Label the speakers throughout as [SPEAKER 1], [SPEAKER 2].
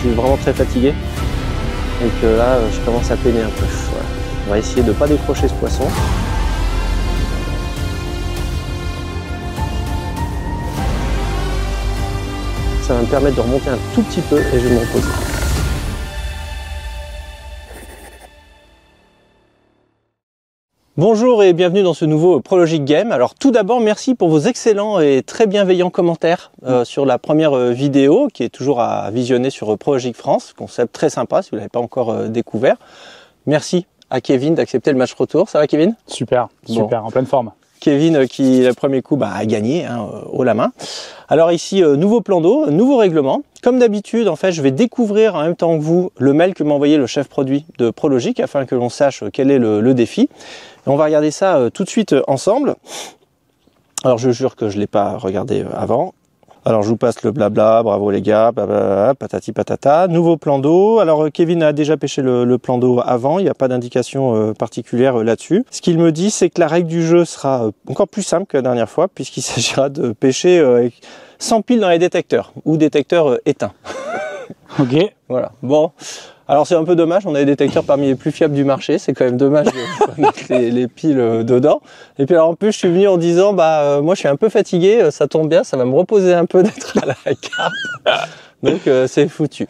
[SPEAKER 1] suis vraiment très fatigué et que là je commence à peiner un peu. Voilà. On va essayer de ne pas décrocher ce poisson. Ça va me permettre de remonter un tout petit peu et je vais me reposer. Bonjour et bienvenue dans ce nouveau Prologic Game. Alors tout d'abord, merci pour vos excellents et très bienveillants commentaires sur la première vidéo qui est toujours à visionner sur Prologic France. Concept très sympa si vous ne l'avez pas encore découvert. Merci à Kevin d'accepter le match retour. Ça va Kevin?
[SPEAKER 2] Super, super, en pleine forme.
[SPEAKER 1] Kevin qui, le premier coup, a gagné haut la main. Alors ici, nouveau plan d'eau, nouveau règlement. Comme d'habitude, en fait, je vais découvrir en même temps que vous le mail que m'a envoyé le chef produit de Prologic afin que l'on sache quel est le défi. Et on va regarder ça tout de suite ensemble. Alors je jure que je ne l'ai pas regardé avant. Alors je vous passe le blabla, bravo les gars, blablabla, patati patata. Nouveau plan d'eau. Alors Kevin a déjà pêché le plan d'eau avant, il n'y a pas d'indication particulière là-dessus. Ce qu'il me dit, c'est que la règle du jeu sera encore plus simple que la dernière fois, puisqu'il s'agira de pêcher sans pile dans les détecteurs, ou détecteurs éteints.
[SPEAKER 2] Ok.
[SPEAKER 1] Voilà, bon. Alors c'est un peu dommage, on a des détecteurs parmi les plus fiables du marché, c'est quand même dommage de mettre les piles dedans. Et puis alors en plus je suis venu en disant moi je suis un peu fatigué, ça tombe bien, ça va me reposer un peu d'être à la carpe. Donc c'est foutu.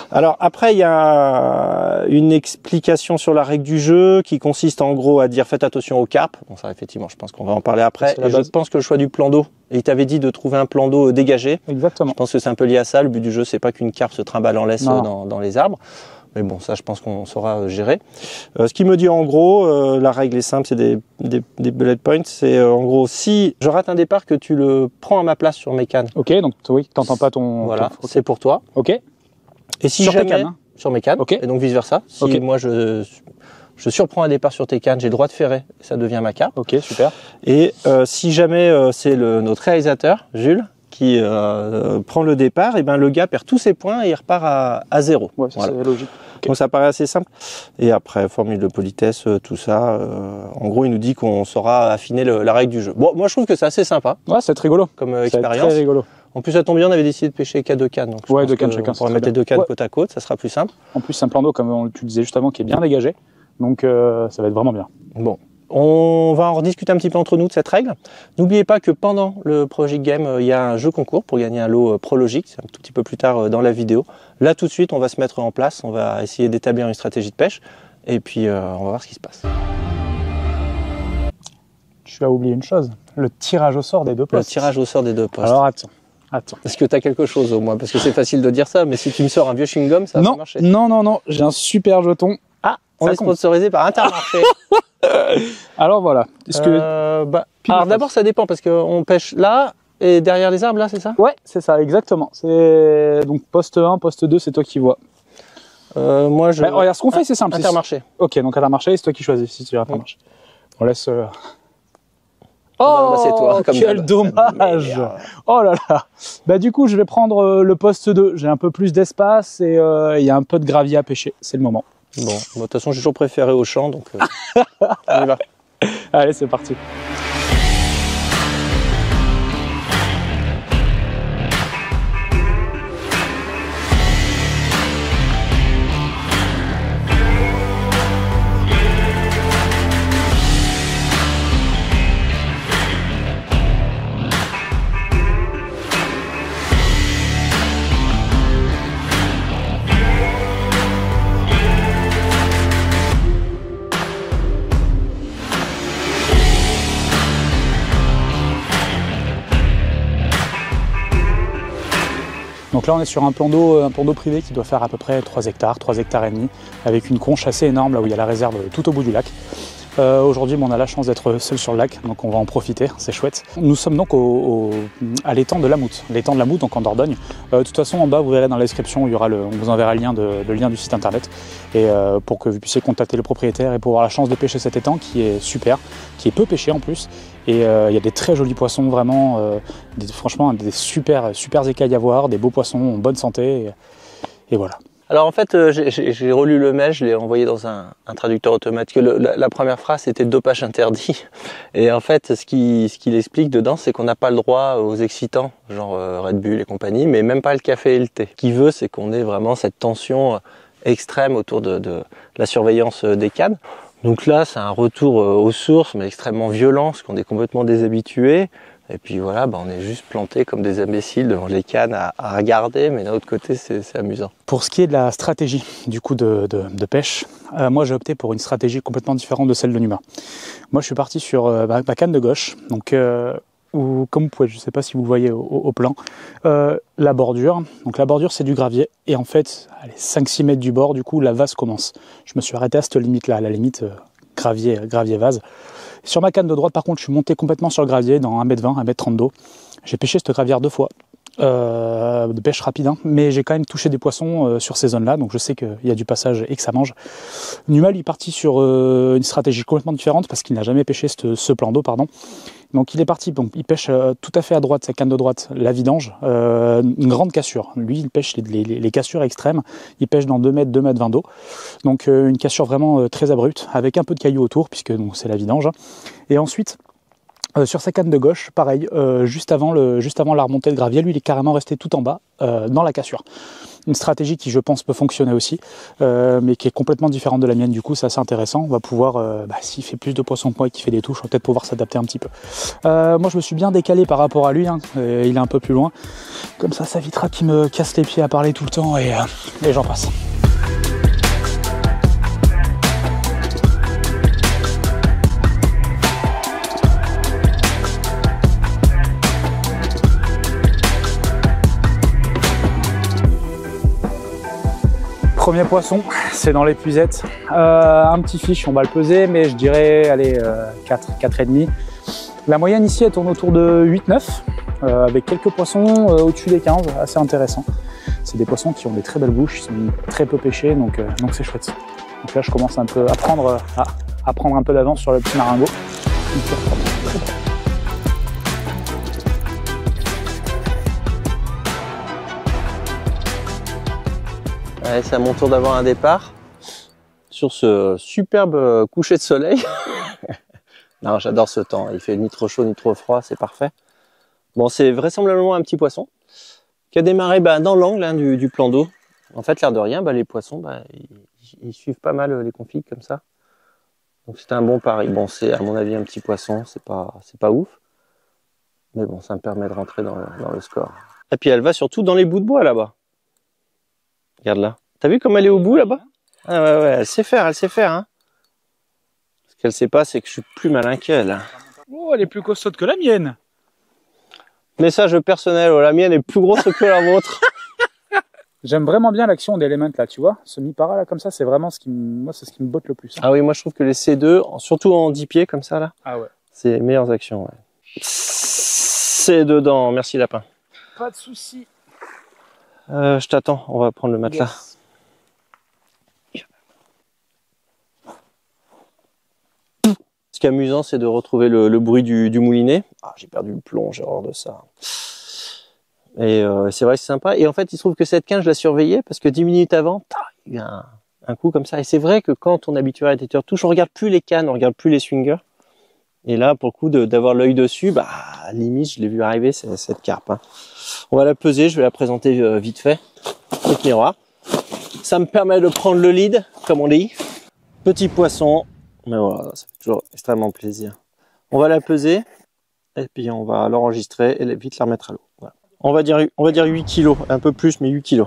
[SPEAKER 1] Alors après il y a une explication sur la règle du jeu qui consiste en gros à dire faites attention aux carpes. Bon ça effectivement je pense qu'on va en parler après. Et je pense que le choix du plan d'eau, et il t'avait dit de trouver un plan d'eau dégagé.
[SPEAKER 2] Exactement.
[SPEAKER 1] Je pense que c'est un peu lié à ça, le but du jeu c'est pas qu'une carpe se trimballe en laisse dans les arbres. Mais bon, ça, je pense qu'on saura gérer. Ce qui me dit en gros, la règle est simple, c'est des bullet points. C'est en gros, si je rate un départ, que tu le prends à ma place sur mes cannes.
[SPEAKER 2] Ok, donc oui, t'entends pas ton...
[SPEAKER 1] Voilà,
[SPEAKER 2] okay.
[SPEAKER 1] C'est pour toi.
[SPEAKER 2] Ok.
[SPEAKER 1] Et si
[SPEAKER 2] sur
[SPEAKER 1] jamais,
[SPEAKER 2] tes cannes, hein.
[SPEAKER 1] Sur mes cannes,
[SPEAKER 2] okay.
[SPEAKER 1] Et donc vice versa. Si
[SPEAKER 2] okay.
[SPEAKER 1] moi je surprends un départ sur tes cannes, j'ai le droit de ferrer, et ça devient ma carpe.
[SPEAKER 2] Ok, super.
[SPEAKER 1] Et si jamais c'est notre réalisateur, Jules, qui prend le départ, et ben le gars perd tous ses points et il repart à zéro.
[SPEAKER 2] Ouais, voilà. C'est logique. Okay.
[SPEAKER 1] Donc ça paraît assez simple. Et après, formule de politesse, tout ça. En gros, il nous dit qu'on saura affiner la règle du jeu. Bon, moi je trouve que c'est assez sympa.
[SPEAKER 2] Ouais, c'est rigolo.
[SPEAKER 1] Comme expérience.
[SPEAKER 2] Très rigolo.
[SPEAKER 1] En plus, ça tombe bien, on avait décidé de pêcher qu'à 2 cannes. Donc
[SPEAKER 2] ouais, 2 cannes chacun.
[SPEAKER 1] On pourrait mettre les 2 cannes côte à côte, ça sera plus simple.
[SPEAKER 2] En plus, c'est un plan d'eau, comme tu disais juste avant, qui est bien dégagé. Donc ça va être vraiment bien.
[SPEAKER 1] Bon. On va en rediscuter un petit peu entre nous de cette règle. N'oubliez pas que pendant le Prologic Game, il y a un jeu concours pour gagner un lot Prologic. C'est un tout petit peu plus tard dans la vidéo. Là, tout de suite, on va se mettre en place. On va essayer d'établir une stratégie de pêche. Et puis, on va voir ce qui se passe.
[SPEAKER 2] Tu as oublié une chose. Le tirage au sort des 2 postes.
[SPEAKER 1] Le tirage au sort des 2 postes.
[SPEAKER 2] Alors, attends.
[SPEAKER 1] Est-ce que tu as quelque chose au moins? Parce que c'est facile de dire ça, mais si tu me sors un vieux chewing-gum, ça va pas marcher.
[SPEAKER 2] Non. J'ai un super jeton.
[SPEAKER 1] Ah, on est sponsorisé par Intermarché.
[SPEAKER 2] Alors voilà. Est-ce que
[SPEAKER 1] alors d'abord ça dépend parce qu'on pêche là et derrière les arbres là, c'est ça?
[SPEAKER 2] Ouais, c'est ça, exactement. C'est donc poste 1, poste 2, c'est toi qui vois.
[SPEAKER 1] Moi je.
[SPEAKER 2] Regarde, ce qu'on fait, c'est simple.
[SPEAKER 1] Intermarché.
[SPEAKER 2] Ok, donc Intermarché, c'est toi qui choisis si tu veux Intermarché. On laisse.
[SPEAKER 1] Oh, c'est toi. Comme
[SPEAKER 2] quel dommage! Oh là là. Du coup, je vais prendre le poste 2. J'ai un peu plus d'espace et il y a un peu de gravier à pêcher. C'est le moment.
[SPEAKER 1] Bon, de toute façon, j'ai toujours préféré au champ, donc on y va.
[SPEAKER 2] Allez, c'est parti. Donc là, on est sur un plan d'eau privé qui doit faire à peu près 3 hectares et demi, avec une conche assez énorme, là où il y a la réserve tout au bout du lac. Aujourd'hui, on a la chance d'être seul sur le lac, donc on va en profiter, c'est chouette. Nous sommes donc à l'étang de la Moute, donc en Dordogne. De toute façon, en bas, vous verrez dans la description, il y aura on vous enverra le lien du site internet, et pour que vous puissiez contacter le propriétaire et pour avoir la chance de pêcher cet étang qui est super, qui est peu pêché en plus. Et il y a des très jolis poissons, vraiment, franchement, des super écailles à voir, des beaux poissons en bonne santé, et voilà.
[SPEAKER 1] Alors en fait, j'ai relu le mail, je l'ai envoyé dans un traducteur automatique. La première phrase c'était dopage interdit. Et en fait, ce qu'il explique dedans, c'est qu'on n'a pas le droit aux excitants, genre Red Bull et compagnie, mais même pas le café et le thé. Ce qu'il veut, c'est qu'on ait vraiment cette tension extrême autour de la surveillance des cannes. Donc là, c'est un retour aux sources, mais extrêmement violent, parce qu'on est complètement déshabitué. Et puis voilà, on est juste plantés comme des imbéciles devant les cannes à regarder, mais d'un autre côté, c'est amusant.
[SPEAKER 2] Pour ce qui est de la stratégie du coup de pêche, moi j'ai opté pour une stratégie complètement différente de celle de Numa. Moi je suis parti sur ma canne de gauche, donc où, comme vous pouvez, je ne sais pas si vous le voyez au plan, la bordure. Donc la bordure c'est du gravier, et en fait, allez, 5-6 mètres du bord, du coup la vase commence. Je me suis arrêté à cette limite-là, à la limite gravier-vase. Sur ma canne de droite, par contre, je suis monté complètement sur le gravier, dans 1m20, 1m30 d'eau. J'ai pêché cette gravière 2 fois, de pêche rapide, hein, mais j'ai quand même touché des poissons sur ces zones-là, donc je sais qu'il y a du passage et que ça mange. Numa, il est parti sur une stratégie complètement différente, parce qu'il n'a jamais pêché ce plan d'eau, pardon. Donc il est parti, donc il pêche tout à fait à droite, sa canne de droite, la vidange, une grande cassure. Lui, il pêche les cassures extrêmes, il pêche dans 2 mètres, 2,20 m d'eau. Donc une cassure vraiment très abrupte, avec un peu de cailloux autour, puisque c'est la vidange. Et ensuite, sur sa canne de gauche, pareil, juste avant la remontée de gravier, lui il est carrément resté tout en bas, dans la cassure. Une stratégie qui je pense peut fonctionner aussi, mais qui est complètement différente de la mienne, du coup c'est assez intéressant. On va pouvoir, s'il fait plus de poissons que moi et qu'il fait des touches, on va peut-être pouvoir s'adapter un petit peu. Moi je me suis bien décalé par rapport à lui, hein, il est un peu plus loin, comme ça évitera qu'il me casse les pieds à parler tout le temps, et j'en passe. Premier poisson, c'est dans l'épuisette. Un petit fiche, on va le peser, mais je dirais, allez, 4,5. La moyenne ici, elle tourne autour de 8-9, avec quelques poissons au-dessus des 15, assez intéressant. C'est des poissons qui ont des très belles bouches, ils sont très peu pêchés, donc c'est chouette. Donc là, je commence un peu à prendre un peu d'avance sur le petit maringot.
[SPEAKER 1] Allez, c'est à mon tour d'avoir un départ sur ce superbe coucher de soleil. Non, j'adore ce temps, il fait ni trop chaud ni trop froid, c'est parfait. Bon, c'est vraisemblablement un petit poisson qui a démarré dans l'angle hein, du plan d'eau. En fait, l'air de rien, les poissons, ils suivent pas mal les configs comme ça. Donc c'est un bon pari. Bon, c'est à mon avis un petit poisson, c'est pas ouf. Mais bon, ça me permet de rentrer dans le score. Et puis elle va surtout dans les bouts de bois là-bas. Regarde là. T'as vu comme elle est au bout là-bas? Ah ouais, elle sait faire, hein. Ce qu'elle sait pas, c'est que je suis plus malin qu'elle.
[SPEAKER 2] Oh, elle est plus costaude que la mienne.
[SPEAKER 1] Message personnel, la mienne est plus grosse que la vôtre.
[SPEAKER 2] J'aime vraiment bien l'action d'Element là, tu vois. Ce mi-para là comme ça, c'est vraiment ce qui me botte le plus.
[SPEAKER 1] Ah oui, moi je trouve que les C2, surtout en 10 pieds comme ça là, c'est les meilleures actions. Ouais. C'est dedans, merci lapin.
[SPEAKER 2] Pas de souci.
[SPEAKER 1] Je t'attends, on va prendre le matelas. Yes. Ce qui est amusant, c'est de retrouver le bruit du moulinet. Ah, j'ai perdu le plomb, j'ai horreur de ça. Et c'est vrai que c'est sympa. Et en fait, il se trouve que cette canne, je la surveillais parce que 10 minutes avant, il y a un coup comme ça. Et c'est vrai que quand on est habitué à la têteur touche, on regarde plus les cannes, on regarde plus les swingers. Et là, pour le coup, d'avoir l'œil dessus, limite, je l'ai vu arriver, cette carpe. Hein. On va la peser, je vais la présenter vite fait. Avec miroir. Ça me permet de prendre le lead, comme on dit. Petit poisson. Mais voilà, ça fait toujours extrêmement plaisir. On va la peser. Et puis on va l'enregistrer et vite la remettre à l'eau. Voilà. On va dire 8 kg, un peu plus, mais 8 kg.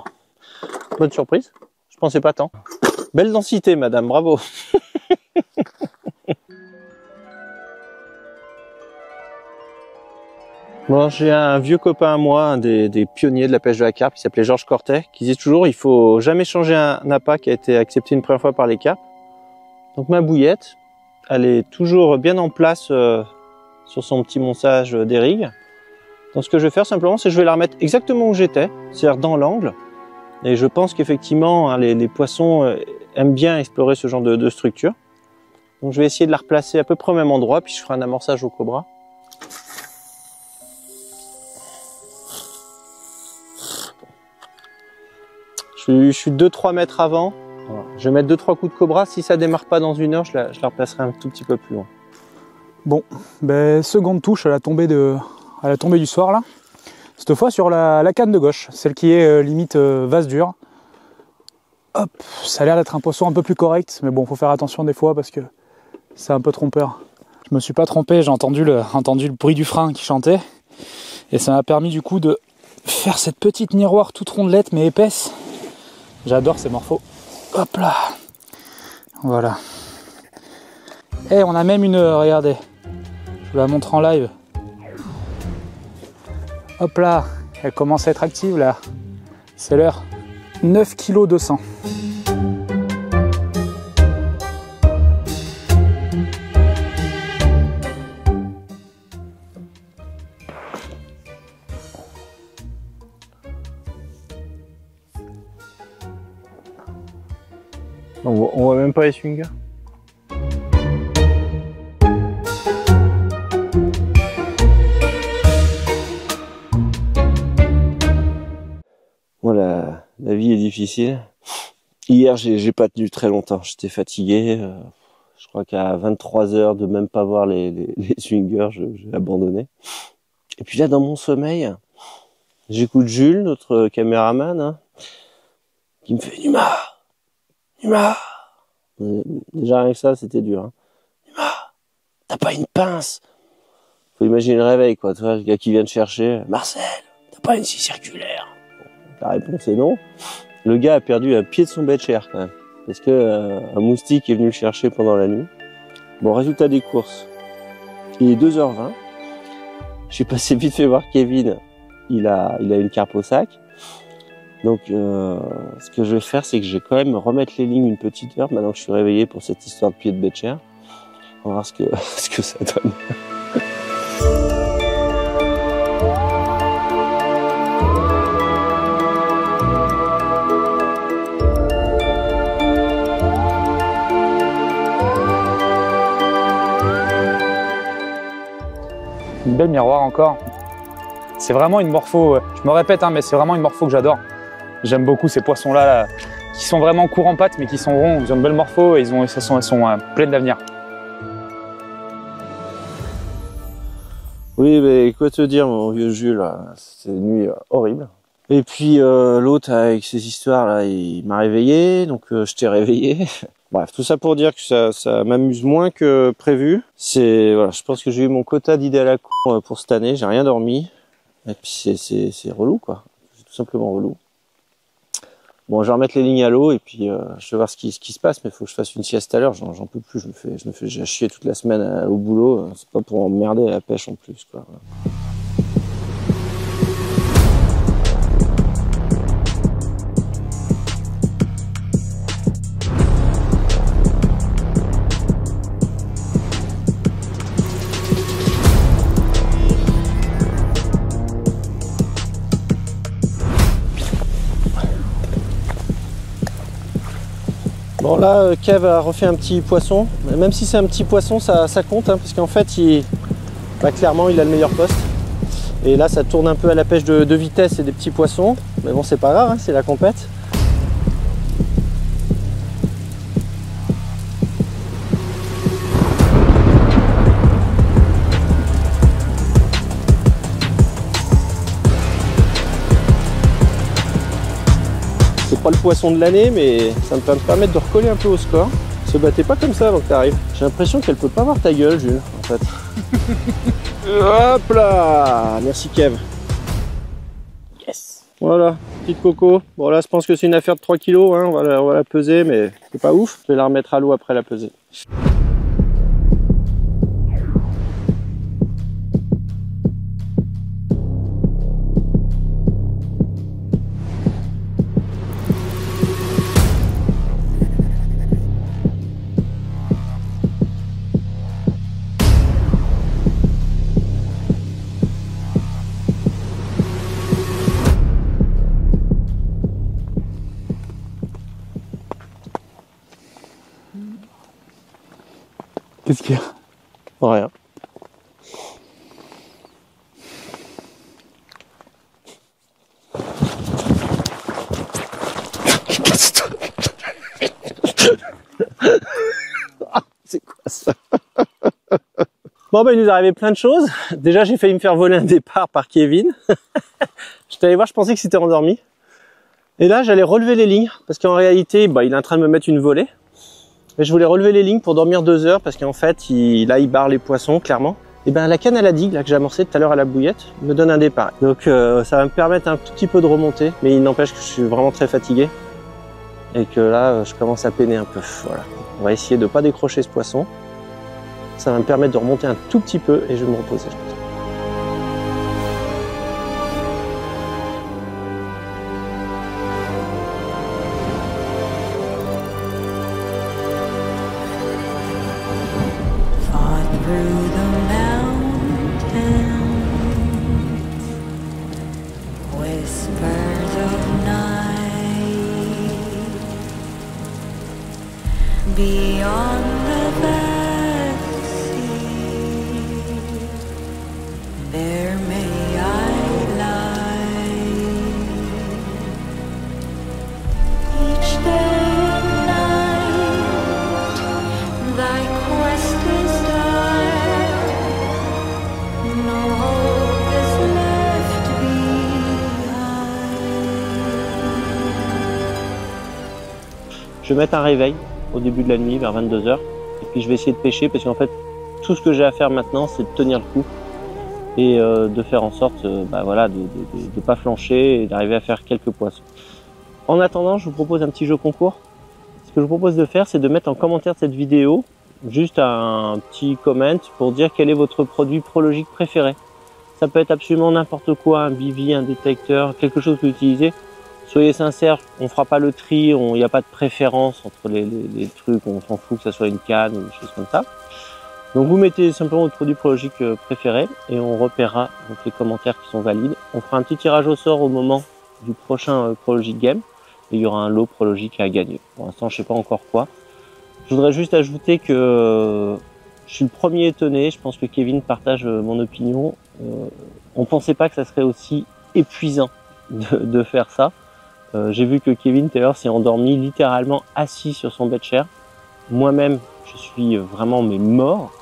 [SPEAKER 1] Bonne surprise. Je pensais pas tant. Belle densité, madame, bravo. Bon, j'ai un vieux copain à moi, un des pionniers de la pêche de la carpe, qui s'appelait Georges Cortet, qui disait toujours, il faut jamais changer un appât qui a été accepté une première fois par les carpes. Donc ma bouillette, elle est toujours bien en place sur son petit montage d'érigue. Donc ce que je vais faire simplement, c'est que je vais la remettre exactement où j'étais, c'est-à-dire dans l'angle. Et je pense qu'effectivement, hein, les poissons aiment bien explorer ce genre de structure. Donc je vais essayer de la replacer à peu près au même endroit, puis je ferai un amorçage au cobra. Je Je suis 2-3 mètres avant. Voilà. Je vais mettre 2-3 coups de cobra. Si ça démarre pas dans 1 heure, je la replacerai un tout petit peu plus loin.
[SPEAKER 2] Bon, ben, seconde touche à la tombée du soir là. Cette fois sur la canne de gauche, celle qui est limite vase dur. Hop, ça a l'air d'être un poisson un peu plus correct, mais bon, faut faire attention des fois parce que c'est un peu trompeur. Je me suis pas trompé, j'ai entendu le bruit du frein qui chantait. Et ça m'a permis du coup de faire cette petite miroir toute rondelette mais épaisse. J'adore ces morphos. Hop là. Voilà. Et on a même une, regardez. Je vous la montre en live. Hop là. Elle commence à être active là. C'est l'heure. 9 kg 200.
[SPEAKER 1] On voit même pas les swingers. Voilà, la vie est difficile. Hier, j'ai pas tenu très longtemps. J'étais fatigué. Je crois qu'à 23 h de même pas voir les swingers, j'ai abandonné. Et puis là, dans mon sommeil, j'écoute Jules, notre caméraman, hein, qui me fait Numa. Déjà rien que ça, c'était dur. Hein. Numa, t'as pas une pince? Faut imaginer le réveil, quoi. Tu vois, le gars qui vient te chercher. Marcel, t'as pas une scie circulaire? Bon, la réponse est non. Le gars a perdu un pied de son bed chair quand même, parce que un moustique est venu le chercher pendant la nuit. Bon, résultat des courses. Il est 2 h 20. J'ai passé vite fait voir Kevin. Il a une carpe au sac. Donc, ce que je vais faire, c'est que je vais quand même remettre les lignes une petite heure, maintenant que je suis réveillé pour cette histoire de pied de bête chair. On va voir ce que ça donne.
[SPEAKER 2] Une belle miroir encore. C'est vraiment une morpho, je me répète, hein, mais c'est vraiment une morpho que j'adore. J'aime beaucoup ces poissons-là là, qui sont vraiment courts en pattes mais qui sont ronds. Ils ont une belle morpho et elles sont pleines d'avenir.
[SPEAKER 1] Oui, mais quoi te dire, mon vieux Jules, c'était une nuit horrible. Et puis l'autre avec ses histoires là, il m'a réveillé, donc je t'ai réveillé. Bref, tout ça pour dire que ça m'amuse moins que prévu. Voilà, je pense que j'ai eu mon quota d'idées à la con pour cette année. J'ai rien dormi. Et puis c'est relou quoi. C'est tout simplement relou. Bon, je vais remettre les lignes à l'eau et puis je vais voir ce qui se passe, mais il faut que je fasse une sieste à l'heure. J'en peux plus. J'ai chier toute la semaine au boulot. C'est pas pour emmerder à la pêche en plus quoi. Bon là, Kev a refait un petit poisson. Même si c'est un petit poisson, ça compte, hein, parce qu'en fait, clairement, il a le meilleur poste. Et là, ça tourne un peu à la pêche de vitesse et des petits poissons. Mais bon, c'est pas grave, hein, c'est la compète. Pas le poisson de l'année, mais ça me peut me permettre de recoller un peu au score. Se battez pas comme ça avant que t'arrives. J'ai l'impression qu'elle peut pas voir ta gueule, Jules, en fait. Hop là. Merci Kev. Yes. Voilà, petite coco. Bon là, je pense que c'est une affaire de 3 kg, hein. On va la peser, mais c'est pas ouf. Je vais la remettre à l'eau après la peser.
[SPEAKER 2] Qu'est-ce qu'il y a?
[SPEAKER 1] Rien. C'est quoi ça? Bon ben il nous est arrivé plein de choses. Déjà j'ai failli me faire voler un départ par Kevin. J'étais allé voir, je pensais que c'était endormi. Et là j'allais relever les lignes parce qu'en réalité bah, il est en train de me mettre une volée. Et je voulais relever les lignes pour dormir 2 heures parce qu'en fait là il barre les poissons clairement. Et ben la canne à la digue là que j'ai amorcée tout à l'heure à la bouillette me donne un départ. Donc ça va me permettre un tout petit peu de remonter, mais il n'empêche que je suis vraiment très fatigué et que là je commence à peiner un peu. Voilà. On va essayer de pas décrocher ce poisson. Ça va me permettre de remonter un tout petit peu et je vais me reposer.
[SPEAKER 3] Beyond the vast sea, there may I lie. Each day and night, thy quest is done. No hope is left behind.
[SPEAKER 1] Je vais mettre un réveil au début de la nuit, vers 22 h. Et puis je vais essayer de pêcher parce qu'en fait, tout ce que j'ai à faire maintenant, c'est de tenir le coup et de faire en sorte voilà, de pas flancher et d'arriver à faire quelques poissons. En attendant, je vous propose un petit jeu concours. Ce que je vous propose de faire, c'est de mettre en commentaire de cette vidéo juste un petit comment pour dire quel est votre produit prologique préféré. Ça peut être absolument n'importe quoi, un bivy, un détecteur, quelque chose que vous utilisez. Soyez sincères, on fera pas le tri, il n'y a pas de préférence entre les trucs, on s'en fout que ça soit une canne ou des choses comme ça. Donc vous mettez simplement votre produit prologique préféré et on repérera donc les commentaires qui sont valides. On fera un petit tirage au sort au moment du prochain Prologic Game et il y aura un lot prologique à gagner. Pour l'instant, je sais pas encore quoi. Je voudrais juste ajouter que je suis le premier étonné, je pense que Kevin partage mon opinion. On pensait pas que ça serait aussi épuisant de faire ça. J'ai vu que Kevin Taylor s'est endormi littéralement assis sur son bettcher. Moi-même, je suis vraiment mort.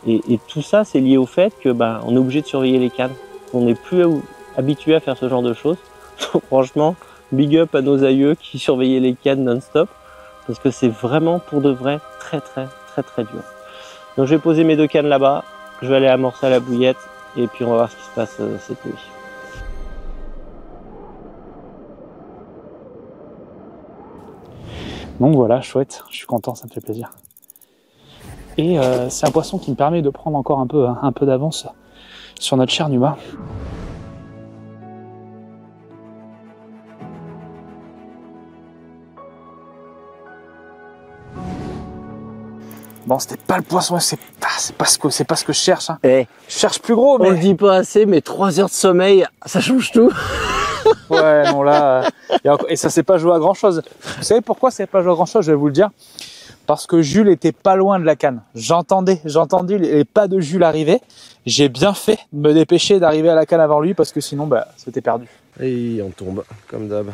[SPEAKER 1] Et tout ça, c'est lié au fait que on est obligé de surveiller les cannes. On n'est plus habitué à faire ce genre de choses. Donc, franchement, big up à nos aïeux qui surveillaient les cannes non-stop, parce que c'est vraiment pour de vrai très dur. Donc je vais poser mes 2 cannes là-bas, je vais aller amorcer à la bouillette et puis on va voir ce qui se passe cette nuit.
[SPEAKER 2] Donc voilà, chouette, je suis content, ça me fait plaisir. Et c'est un poisson qui me permet de prendre encore un peu d'avance sur notre cher Numa. Bon, c'était pas le poisson, c'est pas ce que je cherche. Hein.
[SPEAKER 1] Hey,
[SPEAKER 2] je cherche plus gros, mais...
[SPEAKER 1] On le dit pas assez, mais 3 heures de sommeil, ça change tout.
[SPEAKER 2] Ouais, non là... Et ça s'est pas joué à grand chose. Vous savez pourquoi ça s'est pas joué à grand chose? Je vais vous le dire. Parce que Jules était pas loin de la canne. J'entendais les pas de Jules arriver. J'ai bien fait de me dépêcher d'arriver à la canne avant lui parce que sinon, c'était perdu.
[SPEAKER 4] Et on tombe, comme d'hab.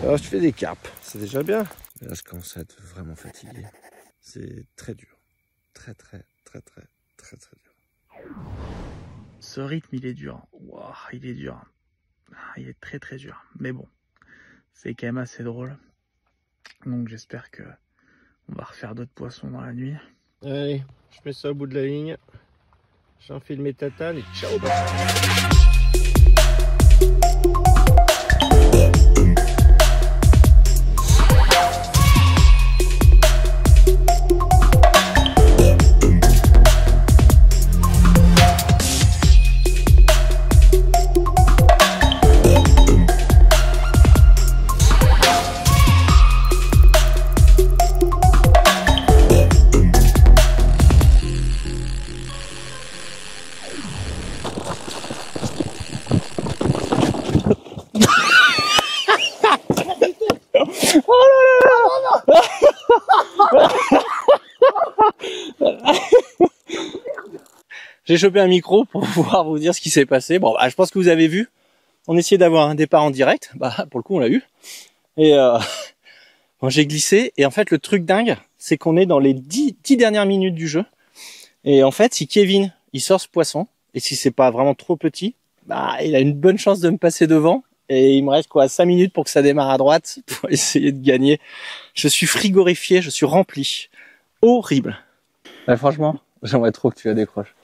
[SPEAKER 4] Alors, je fais des carpes, c'est déjà bien. Mais là, je commence à être vraiment fatigué. C'est très dur. Très dur.
[SPEAKER 2] Ce rythme, il est dur. Wow, il est dur. Il est très dur. Mais bon, c'est quand même assez drôle. Donc j'espère que on va refaire d'autres poissons dans la nuit.
[SPEAKER 4] Allez, je mets ça au bout de la ligne. J'enfile mes tatanes et ciao.
[SPEAKER 1] J'ai chopé un micro pour pouvoir vous dire ce qui s'est passé. Bon, je pense que vous avez vu. On essayait d'avoir un départ en direct. Pour le coup, on l'a eu. Et bon, j'ai glissé. Et en fait, le truc dingue, c'est qu'on est dans les 10 dernières minutes du jeu. Et en fait, si Kevin, il sort ce poisson, et si c'est pas vraiment trop petit, bah, il a une bonne chance de me passer devant. Et il me reste 5 minutes pour que ça démarre à droite pour essayer de gagner. Je suis frigorifié, je suis rempli. Horrible. Ouais, franchement, j'aimerais trop que tu la décroches.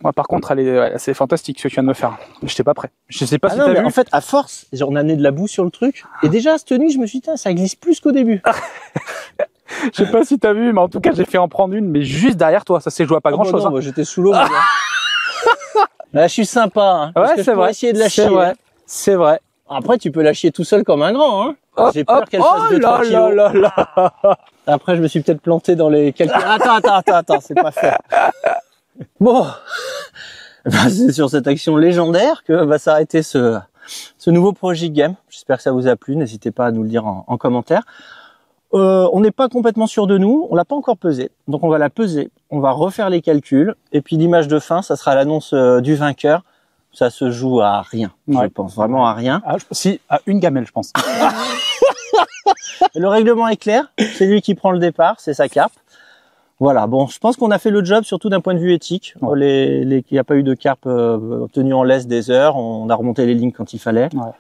[SPEAKER 2] Moi, par contre, c'est fantastique ce que tu viens de me faire. J'étais pas prêt. Je sais pas si
[SPEAKER 1] non,
[SPEAKER 2] t'as
[SPEAKER 1] mais
[SPEAKER 2] vu.
[SPEAKER 1] en fait, à force, on a amené de la boue sur le truc. Et déjà, cette nuit, je me suis dit, ça glisse plus qu'au début.
[SPEAKER 2] Je sais pas si t'as vu, mais en tout cas, j'ai fait en prendre une, mais juste derrière toi. Ça s'est joué à pas grand chose.
[SPEAKER 1] Non, moi, j'étais sous l'eau. Là, je suis sympa, hein. Parce que
[SPEAKER 2] c'est vrai.
[SPEAKER 1] Essayer de la chier.
[SPEAKER 2] C'est vrai. C'est vrai.
[SPEAKER 1] Après, tu peux la chier tout seul comme un grand, hein. J'ai peur qu'elle fasse 2-3 kilos.
[SPEAKER 2] là.
[SPEAKER 1] Après, je me suis peut-être planté dans les quelques... Attends, c'est pas fait. Bon. Bah, c'est sur cette action légendaire que va s'arrêter ce nouveau Project Game. J'espère que ça vous a plu. N'hésitez pas à nous le dire en commentaire. On n'est pas complètement sûr de nous. On l'a pas encore pesé. Donc, on va la peser. On va refaire les calculs. Et puis, l'image de fin, ça sera l'annonce du vainqueur. Ça se joue à rien.
[SPEAKER 2] Ouais.
[SPEAKER 1] Je pense vraiment à rien.
[SPEAKER 2] Si, à une gamelle, je pense.
[SPEAKER 1] Le règlement est clair. C'est lui qui prend le départ. C'est sa carpe. Voilà, bon, je pense qu'on a fait le job, surtout d'un point de vue éthique. Ouais. Il n'y a pas eu de carpe obtenue en laisse des heures, on a remonté les lignes quand il fallait. Ouais.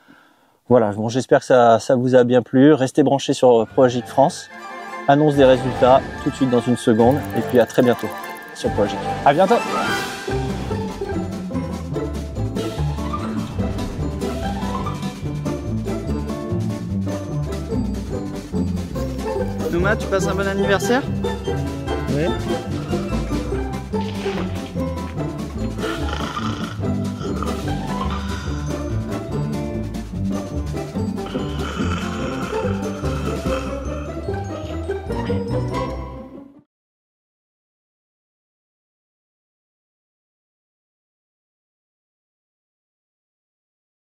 [SPEAKER 1] Voilà, bon, j'espère que ça vous a bien plu. Restez branchés sur Project France. Annonce des résultats tout de suite dans une seconde. Et puis à très bientôt sur Project.
[SPEAKER 2] À bientôt.
[SPEAKER 1] Nouma, tu passes un bon anniversaire? Oui.